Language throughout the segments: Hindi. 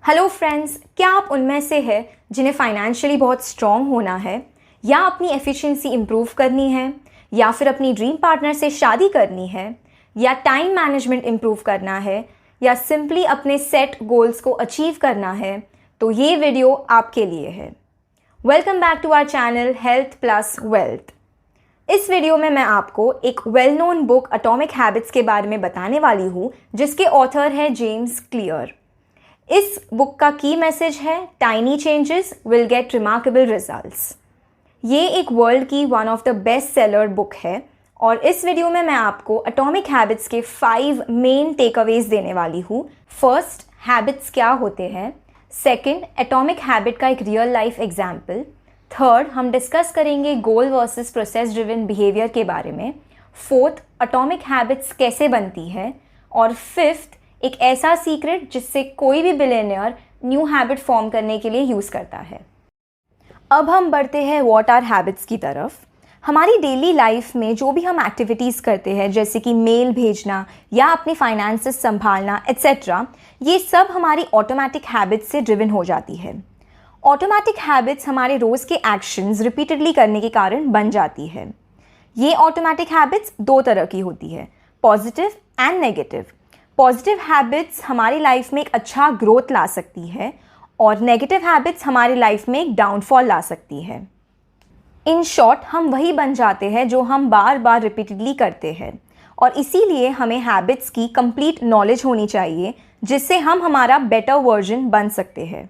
हेलो फ्रेंड्स, क्या आप उनमें से हैं जिन्हें फाइनेंशियली बहुत स्ट्रॉन्ग होना है, या अपनी एफिशिएंसी इम्प्रूव करनी है, या फिर अपनी ड्रीम पार्टनर से शादी करनी है, या टाइम मैनेजमेंट इम्प्रूव करना है, या सिंपली अपने सेट गोल्स को अचीव करना है? तो ये वीडियो आपके लिए है। Welcome back to our channel health plus wealth. इस वीडियो में मैं आपको एक well known book atomic habits के बारे में बताने वाली हूँ, जिसके ऑथर है जेम्स क्लियर। इस बुक का की मैसेज है tiny changes will get remarkable results. ये एक वर्ल्ड की one of the best seller book है और इस वीडियो में मैं आपको एटॉमिक हैबिट्स के 5 मेन टेकअवेज देने वाली हूँ। फर्स्ट, हैबिट्स क्या होते हैं। सेकंड, एटॉमिक हैबिट का एक रियल लाइफ एग्जाम्पल। थर्ड, हम डिस्कस करेंगे गोल वर्सेस प्रोसेस ड्रिवन बिहेवियर के बारे में। फोर्थ, एटॉमिक हैबिट्स कैसे बनती है। और फिफ्थ, एक ऐसा सीक्रेट जिससे कोई भी बिलियनियर न्यू हैबिट फॉर्म करने के लिए यूज़ करता है। अब हम बढ़ते हैं व्हाट आर हैबिट्स की तरफ। हमारी डेली लाइफ में जो भी हम एक्टिविटीज़ करते हैं, जैसे कि मेल भेजना या अपनी फाइनेंसेस संभालना एट्सेट्रा, ये सब हमारी ऑटोमेटिक हैबिट्स से ड्रिवन हो जाती है। ऑटोमेटिक हैबिट्स हमारे रोज़ के एक्शंस रिपीटेडली करने के कारण बन जाती है। ये ऑटोमेटिक हैबिट्स 2 तरह की होती है, positive and negative. Positive habits हमारी लाइफ में एक अच्छा ग्रोथ ला सकती है और नेगेटिव हैबिट्स हमारी लाइफ में एक डाउनफॉल ला सकती है। इन शॉर्ट, हम वही बन जाते हैं जो हम बार बार रिपीटेडली करते हैं और इसीलिए हमें हैबिट्स की कंप्लीट नॉलेज होनी चाहिए, जिससे हम हमारा बेटर वर्जन बन सकते हैं।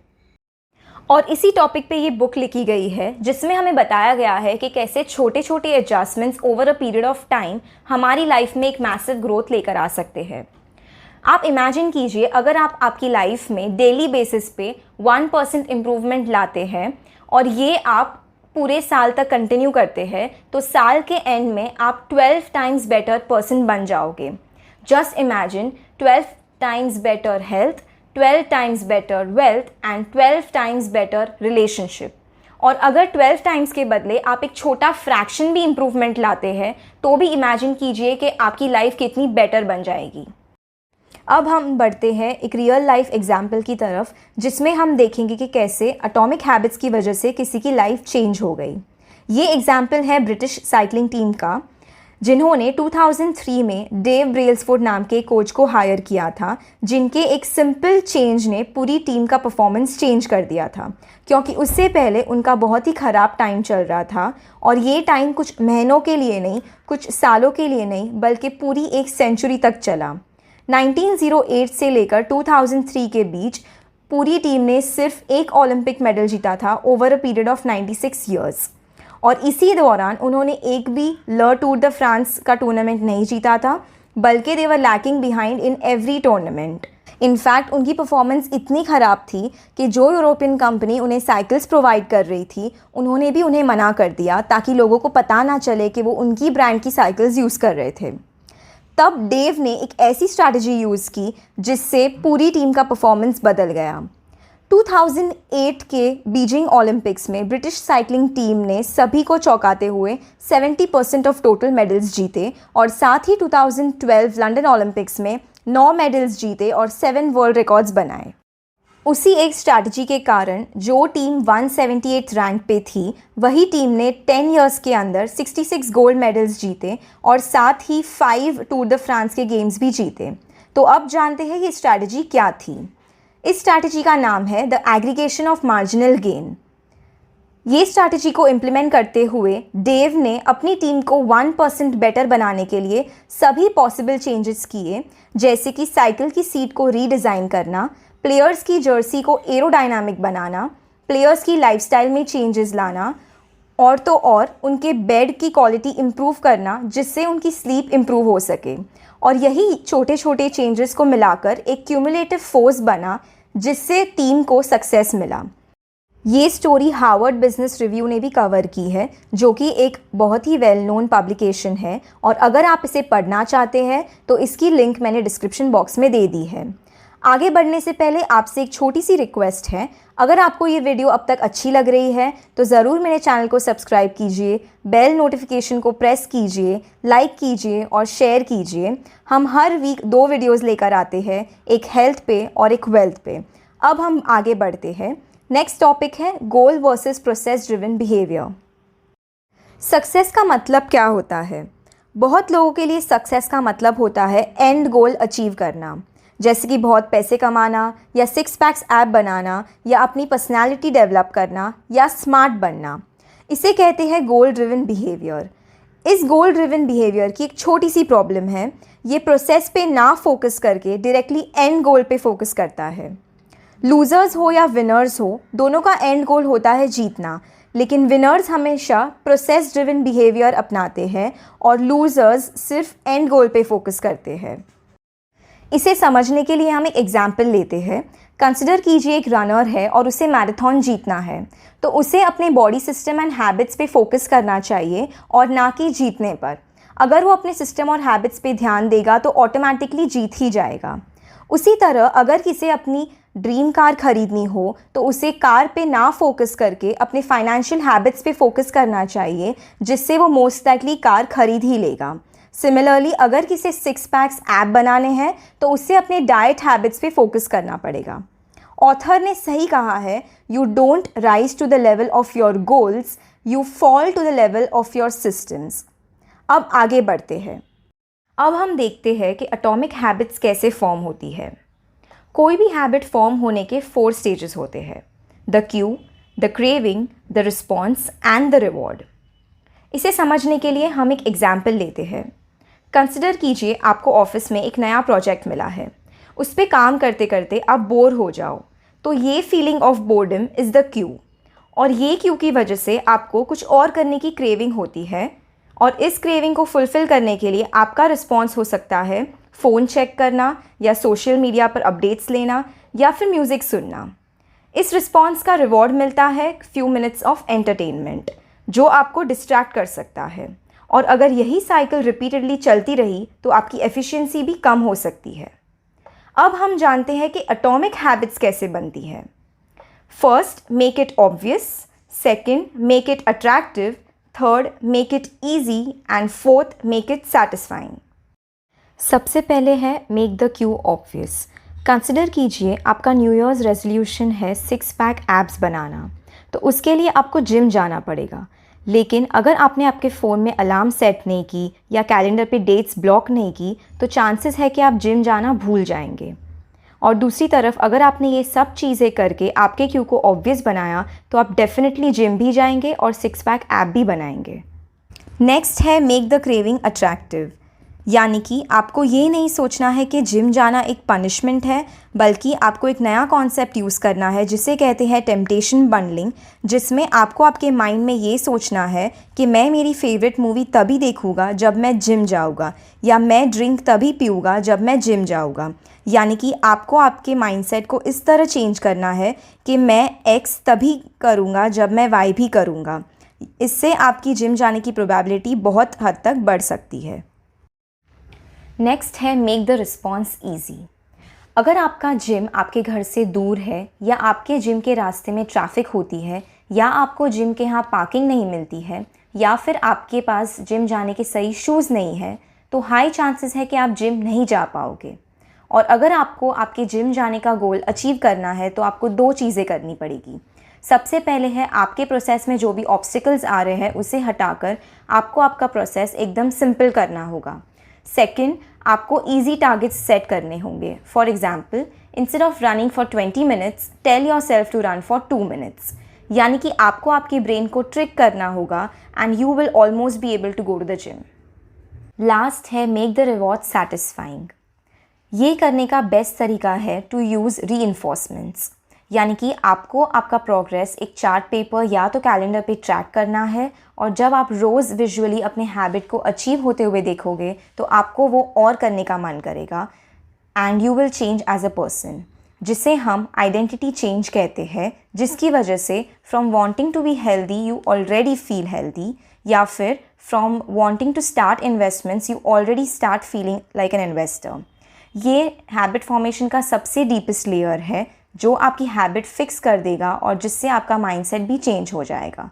और इसी टॉपिक पे ये बुक लिखी गई है, जिसमें हमें बताया गया है कि कैसे छोटे छोटे adjustments over a period of time हमारी लाइफ में एक मैसिव ग्रोथ लेकर आ सकते हैं। आप इमेजिन कीजिए, अगर आप आपकी लाइफ में डेली बेसिस पे 1% इम्प्रूवमेंट लाते हैं और ये आप पूरे साल तक कंटिन्यू करते हैं, तो साल के एंड में आप 12 टाइम्स बेटर पर्सन बन जाओगे। Just imagine 12 times better health, 12 times better wealth and 12 times better relationship. और अगर 12 टाइम्स के बदले आप एक छोटा फ्रैक्शन भी इम्प्रूवमेंट लाते हैं, तो भी इमेजिन कीजिए कि आपकी लाइफ कितनी बेटर बन जाएगी। अब हम बढ़ते हैं एक रियल लाइफ एग्जाम्पल की तरफ, जिसमें हम देखेंगे कि कैसे एटॉमिक हैबिट्स की वजह से किसी की लाइफ चेंज हो गई। ये एग्जाम्पल है ब्रिटिश साइकिलिंग टीम का, जिन्होंने 2003 में डेव ब्रेल्सफोर्ड नाम के कोच को हायर किया था, जिनके एक सिंपल चेंज ने पूरी टीम का परफॉर्मेंस चेंज कर दिया था, क्योंकि उससे पहले उनका बहुत ही ख़राब टाइम चल रहा था और ये टाइम कुछ महीनों के लिए नहीं, कुछ सालों के लिए नहीं, बल्कि पूरी एक सेंचुरी तक चला। 1908 से लेकर 2003 के बीच पूरी टीम ने सिर्फ एक ओलंपिक मेडल जीता था over a period of 96 years. और इसी दौरान उन्होंने एक भी ल टूर द फ्रांस का टूर्नामेंट नहीं जीता था, बल्कि they were lacking behind in every tournament. In fact उनकी परफॉर्मेंस इतनी ख़राब थी कि जो यूरोपियन कंपनी उन्हें साइकिल्स प्रोवाइड कर रही थी, उन्होंने भी उन्हें मना कर दिया, ताकि लोगों को पता ना चले कि वो उनकी ब्रांड की साइकिल्स यूज़ कर रहे थे। तब डेव ने एक ऐसी स्ट्रैटेजी यूज़ की जिससे पूरी टीम का परफॉर्मेंस बदल गया। 2008 के बीजिंग ओलंपिक्स में ब्रिटिश साइकिलिंग टीम ने सभी को चौंकाते हुए 70% ऑफ टोटल मेडल्स जीते और साथ ही 2012 लंदन ओलंपिक्स में 9 मेडल्स जीते और 7 वर्ल्ड रिकॉर्ड्स बनाए। उसी एक स्ट्रैटेजी के कारण जो टीम 178 रैंक पे थी, वही टीम ने 10 इयर्स के अंदर 66 गोल्ड मेडल्स जीते और साथ ही 5 टूर द फ्रांस के गेम्स भी जीते। तो अब जानते हैं ये स्ट्रैटेजी क्या थी। इस स्ट्रैटेजी का नाम है the aggregation of marginal gain. ये स्ट्रैटेजी को इम्प्लीमेंट करते हुए डेव ने अपनी टीम को 1% बेटर बनाने के लिए सभी पॉसिबल चेंजेस किए, जैसे कि साइकिल की सीट को रीडिज़ाइन करना, प्लेयर्स की जर्सी को एरोडायनामिक बनाना, प्लेयर्स की लाइफस्टाइल में चेंजेस लाना, और तो और उनके बेड की क्वालिटी इम्प्रूव करना, जिससे उनकी स्लीप इम्प्रूव हो सके। और यही छोटे छोटे चेंजेस को मिलाकर एक क्यूमुलेटिव फोर्स बना, जिससे टीम को सक्सेस मिला। ये स्टोरी हार्वर्ड बिजनेस रिव्यू ने भी कवर की है, जो कि एक बहुत ही वेल नोन पब्लिकेशन है, और अगर आप इसे पढ़ना चाहते हैं तो इसकी लिंक मैंने डिस्क्रिप्शन बॉक्स में दे दी है। आगे बढ़ने से पहले आपसे एक छोटी सी रिक्वेस्ट है, अगर आपको ये वीडियो अब तक अच्छी लग रही है तो ज़रूर मेरे चैनल को सब्सक्राइब कीजिए, बेल नोटिफिकेशन को प्रेस कीजिए, लाइक कीजिए और शेयर कीजिए। हम हर वीक 2 वीडियोस लेकर आते हैं, एक हेल्थ पे और एक वेल्थ पे। अब हम आगे बढ़ते हैं। नेक्स्ट टॉपिक है goal versus process driven behaviour. Success का मतलब क्या होता है? बहुत लोगों के लिए सक्सेस का मतलब होता है एंड गोल अचीव करना, जैसे कि बहुत पैसे कमाना या 6 पैक्स ऐप बनाना या अपनी पर्सनालिटी डेवलप करना या स्मार्ट बनना। इसे कहते हैं गोल ड्रिवन बिहेवियर। इस गोल ड्रिवन बिहेवियर की एक छोटी सी प्रॉब्लम है, ये प्रोसेस पे ना फोकस करके डायरेक्टली एंड गोल पे फोकस करता है। लूज़र्स हो या विनर्स हो, दोनों का एंड गोल होता है जीतना, लेकिन विनर्स हमेशा प्रोसेस ड्रिवन बिहेवियर अपनाते हैं और लूज़र्स सिर्फ एंड गोल पे फोकस करते हैं। इसे समझने के लिए हम एक एग्जाम्पल लेते हैं। कंसिडर कीजिए एक रनर है और उसे मैराथन जीतना है, तो उसे अपने बॉडी सिस्टम एंड हैबिट्स पे फोकस करना चाहिए और ना कि जीतने पर। अगर वो अपने सिस्टम और हैबिट्स पे ध्यान देगा तो ऑटोमेटिकली जीत ही जाएगा। उसी तरह अगर किसी अपनी ड्रीम कार खरीदनी हो तो उसे कार पे ना फोकस करके अपने फाइनेंशियल हैबिट्स पे फोकस करना चाहिए, जिससे वो मोस्ट लाइकली कार खरीद ही लेगा। सिमिलरली अगर किसी 6 पैक्स ऐप बनाने हैं तो उससे अपने डाइट हैबिट्स पे फोकस करना पड़ेगा। ऑथर ने सही कहा है, you don't rise to the level of your goals, you fall to the level of your systems. अब आगे बढ़ते हैं। अब हम देखते हैं कि एटॉमिक हैबिट्स कैसे फॉर्म होती है। कोई भी हैबिट फॉर्म होने के 4 स्टेजेस होते हैं: the Q, the craving, the response and the reward. इसे समझने के लिए हम एक एग्जाम्पल लेते हैं। कंसिडर कीजिए आपको ऑफिस में एक नया प्रोजेक्ट मिला है, उस पर काम करते करते आप बोर हो जाओ, तो ये feeling of boredom is the Q, और ये क्यू की वजह से आपको कुछ और करने की क्रेविंग होती है, और इस क्रेविंग को फुलफ़िल करने के लिए आपका रिस्पॉन्स हो सकता है फ़ोन चेक करना या सोशल मीडिया पर अपडेट्स लेना या फिर म्यूज़िक सुनना। इस रिस्पॉन्स का रिवॉर्ड मिलता है फ्यू मिनट्स ऑफ एंटरटेनमेंट, जो आपको डिस्ट्रैक्ट कर सकता है, और अगर यही साइकिल रिपीटेडली चलती रही तो आपकी एफिशिएंसी भी कम हो सकती है। अब हम जानते हैं कि एटॉमिक हैबिट्स कैसे बनती है। First, make it obvious. Second, make it attractive. Third, make it easy. And fourth, make it satisfying. सबसे पहले है make the Q obvious. Consider कीजिए आपका न्यू ईयर्स रेजोल्यूशन है 6 पैक एब्स बनाना, तो उसके लिए आपको जिम जाना पड़ेगा। लेकिन अगर आपने आपके फ़ोन में अलार्म सेट नहीं की या कैलेंडर पे डेट्स ब्लॉक नहीं की तो चांसेस है कि आप जिम जाना भूल जाएंगे। और दूसरी तरफ अगर आपने ये सब चीज़ें करके आपके क्यू को ऑब्वियस बनाया तो आप डेफिनेटली जिम भी जाएंगे और 6 पैक ऐप भी बनाएंगे। नेक्स्ट है मेक द क्रेविंग अट्रैक्टिव, यानी कि आपको ये नहीं सोचना है कि जिम जाना एक पनिशमेंट है, बल्कि आपको एक नया कॉन्सेप्ट यूज़ करना है जिसे कहते हैं टेम्पटेशन बंडलिंग, जिसमें आपको आपके माइंड में ये सोचना है कि मैं मेरी फेवरेट मूवी तभी देखूँगा जब मैं जिम जाऊँगा, या मैं ड्रिंक तभी पीऊँगा जब मैं जिम जाऊँगा। यानी कि आपको आपके माइंडसेट को इस तरह चेंज करना है कि मैं एक्स तभी करूँगा जब मैं वाई भी करूँगा। इससे आपकी जिम जाने की प्रोबेबिलिटी बहुत हद तक बढ़ सकती है। नेक्स्ट है मेक द रिस्पॉन्स ईजी। अगर आपका जिम आपके घर से दूर है, या आपके जिम के रास्ते में ट्रैफिक होती है, या आपको जिम के यहाँ पार्किंग नहीं मिलती है, या फिर आपके पास जिम जाने के सही शूज़ नहीं है, तो हाई चांसेस है कि आप जिम नहीं जा पाओगे। और अगर आपको आपके जिम जाने का गोल अचीव करना है तो आपको 2 चीज़ें करनी पड़ेगी। सबसे पहले है आपके प्रोसेस में जो भी ऑब्स्टिकल्स आ रहे हैं उसे हटाकर आपको आपका प्रोसेस एकदम सिंपल करना होगा। सेकंड, आपको इजी टारगेट्स सेट करने होंगे। For example, instead of running for 20 minutes tell yourself to run for 2 minutes. यानी कि आपको आपके ब्रेन को ट्रिक करना होगा and you will almost be able to go to the gym. Last है मेक द रिवॉर्ड सैटिस्फाइंग। ये करने का बेस्ट तरीका है टू यूज़ रीइंफोर्समेंट्स, यानी कि आपको आपका प्रोग्रेस एक चार्ट पेपर या तो कैलेंडर पे ट्रैक करना है, और जब आप रोज़ विजुअली अपने हैबिट को अचीव होते हुए देखोगे तो आपको वो और करने का मन करेगा and you will change as a person, जिसे हम आइडेंटिटी चेंज कहते हैं, जिसकी वजह से from wanting to be healthy you already feel healthy, या फिर from wanting to start investments you already start feeling like an investor. ये हैबिट फॉर्मेशन का सबसे डीपेस्ट लेयर है जो आपकी हैबिट फिक्स कर देगा और जिससे आपका माइंडसेट भी चेंज हो जाएगा।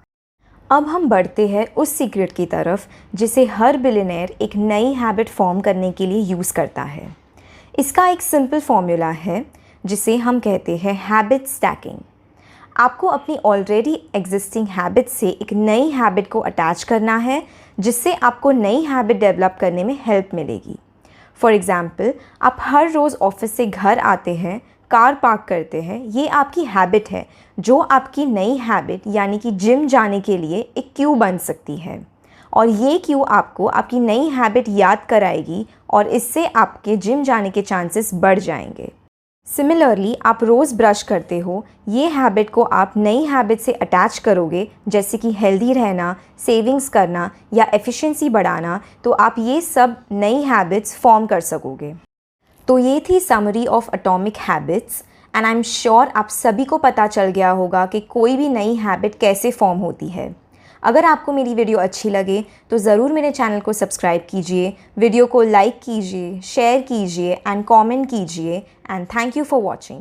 अब हम बढ़ते हैं उस सीक्रेट की तरफ जिसे हर बिलियनेयर एक नई हैबिट फॉर्म करने के लिए यूज़ करता है। इसका एक सिंपल फॉर्मूला है, जिसे हम कहते हैं हैबिट स्टैकिंग। आपको अपनी ऑलरेडी एग्जिस्टिंग हैबिट से एक नई हैबिट को अटैच करना है, जिससे आपको नई हैबिट डेवलप करने में हेल्प मिलेगी। फॉर एग्ज़ाम्पल, आप हर रोज़ ऑफिस से घर आते हैं, कार पार्क करते हैं। ये आपकी हैबिट है जो आपकी नई हैबिट यानी कि जिम जाने के लिए एक क्यू बन सकती है, और ये क्यू आपको आपकी नई हैबिट याद कराएगी और इससे आपके जिम जाने के चांसेस बढ़ जाएंगे। सिमिलरली, आप रोज़ ब्रश करते हो, ये हैबिट को आप नई हैबिट से अटैच करोगे, जैसे कि हेल्दी रहना, सेविंग्स करना या एफिशिएंसी बढ़ाना, तो आप ये सब नई हैबिट्स फॉर्म कर सकोगे। तो ये थी summary of atomic habits, and I am sure आप सभी को पता चल गया होगा कि कोई भी नई हैबिट कैसे फॉर्म होती है। अगर आपको मेरी वीडियो अच्छी लगे तो ज़रूर मेरे चैनल को सब्सक्राइब कीजिए, वीडियो को लाइक कीजिए, शेयर कीजिए एंड कमेंट कीजिए, and thank you for watching.